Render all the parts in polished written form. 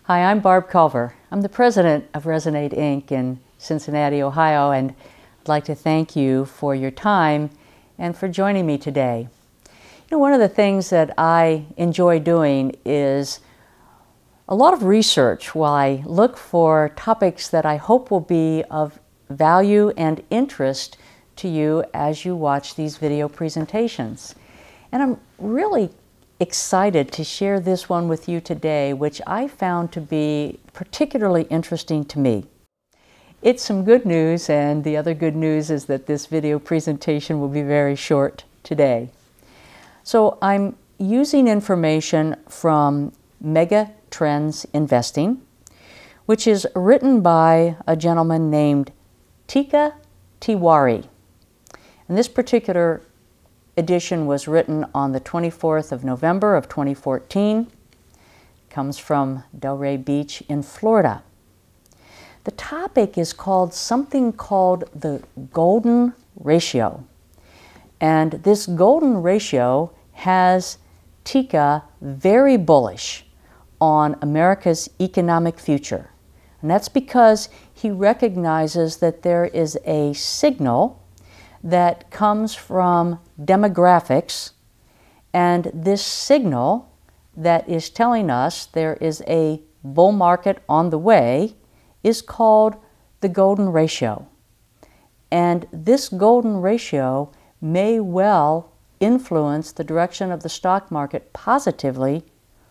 Hi, I'm Barb Culver. I'm the president of Resonate Inc. in Cincinnati, Ohio, and I'd like to thank you for your time and for joining me today. One of the things that I enjoy doing is a lot of research while I look for topics that I hope will be of value and interest to you as you watch these video presentations. And I'm really excited to share this one with you today, which I found to be particularly interesting to me. It's some good news, and the other good news is that this video presentation will be very short today. So I'm using information from Mega Trends Investing, which is written by a gentleman named Tika Tiwari. And this particular edition was written on the 24th of November of 2014. It comes from Delray Beach in Florida. The topic is called something called the golden ratio. And this golden ratio has Tika very bullish on America's economic future. And that's because he recognizes that there is a signal that comes from demographics, and this signal that is telling us there is a bull market on the way is called the golden ratio. And this golden ratio may well influence the direction of the stock market positively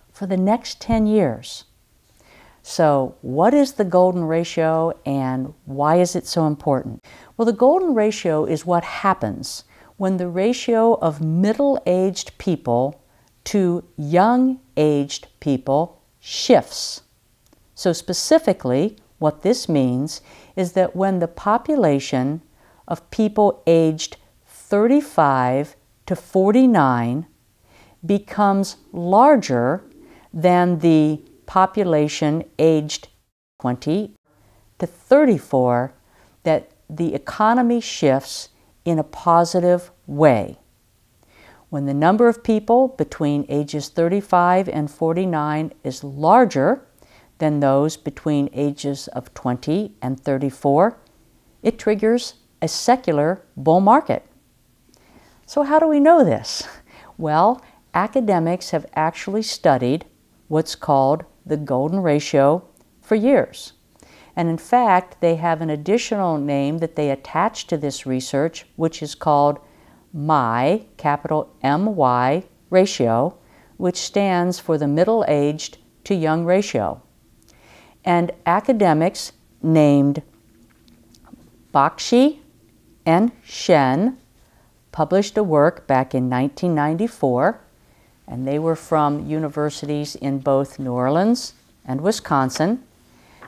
for the next 10 years. So what is the golden ratio and why is it so important? Well, the golden ratio is what happens when the ratio of middle-aged people to young-aged people shifts. So specifically, what this means is that when the population of people aged 35 to 49 becomes larger than the population aged 20 to 34, that the economy shifts in a positive way. When the number of people between ages 35 and 49 is larger than those between ages of 20 and 34, it triggers a secular bull market. So how do we know this? Well, academics have actually studied what's called the golden ratio for years. And in fact, they have an additional name that they attach to this research, which is called MY, capital M-Y ratio, which stands for the middle-aged to young ratio. And academics named Bakshi and Shen published a work back in 1994, and they were from universities in both New Orleans and Wisconsin.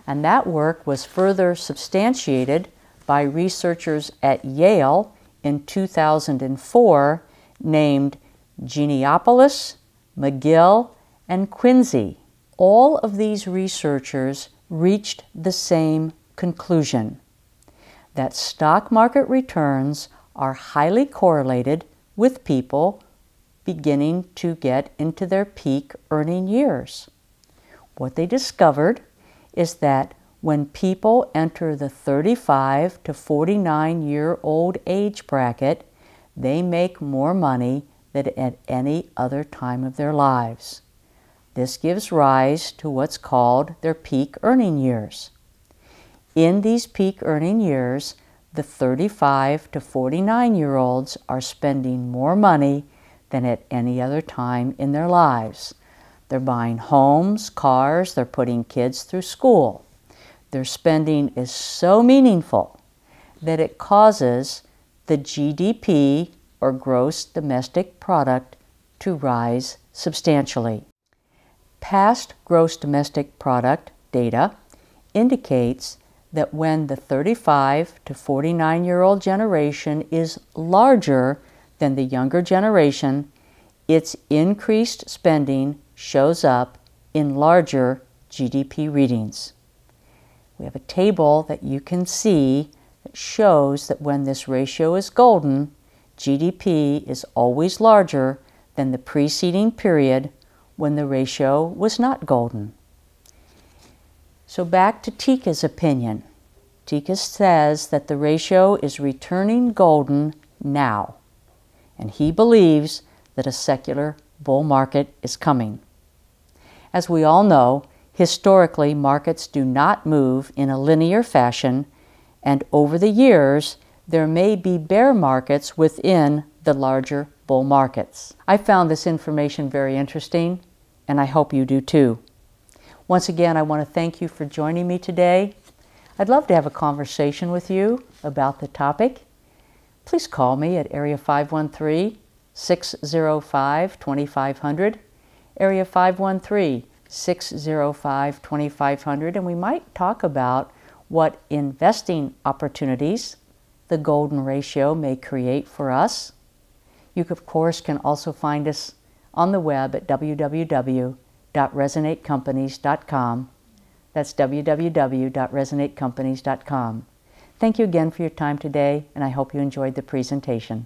And that work was further substantiated by researchers at Yale in 2004 named Geneopoulos, McGill, and Quincy. All of these researchers reached the same conclusion, that stock market returns are highly correlated with people beginning to get into their peak earning years. What they discovered is that when people enter the 35 to 49-year-old age bracket, they make more money than at any other time of their lives. This gives rise to what's called their peak earning years. In these peak earning years, the 35 to 49-year-olds are spending more money than at any other time in their lives. They're buying homes, cars, they're putting kids through school. Their spending is so meaningful that it causes the GDP, or gross domestic product, to rise substantially. Past gross domestic product data indicates that when the 35 to 49-year-old generation is larger than the younger generation, its increased spending shows up in larger GDP readings. We have a table that you can see that shows that when this ratio is golden, GDP is always larger than the preceding period when the ratio was not golden. So back to Tika's opinion. Tika says that the ratio is returning golden now, and he believes that a secular bull market is coming. As we all know, historically, markets do not move in a linear fashion, and over the years, there may be bear markets within the larger bull markets. I found this information very interesting, and I hope you do too. Once again, I want to thank you for joining me today. I'd love to have a conversation with you about the topic. Please call me at area 513-605-2500, area 513-605-2500, and we might talk about what investing opportunities the golden ratio may create for us. You, of course, can also find us on the web at www.resonatecompanies.com. That's www.resonatecompanies.com. Thank you again for your time today, and I hope you enjoyed the presentation.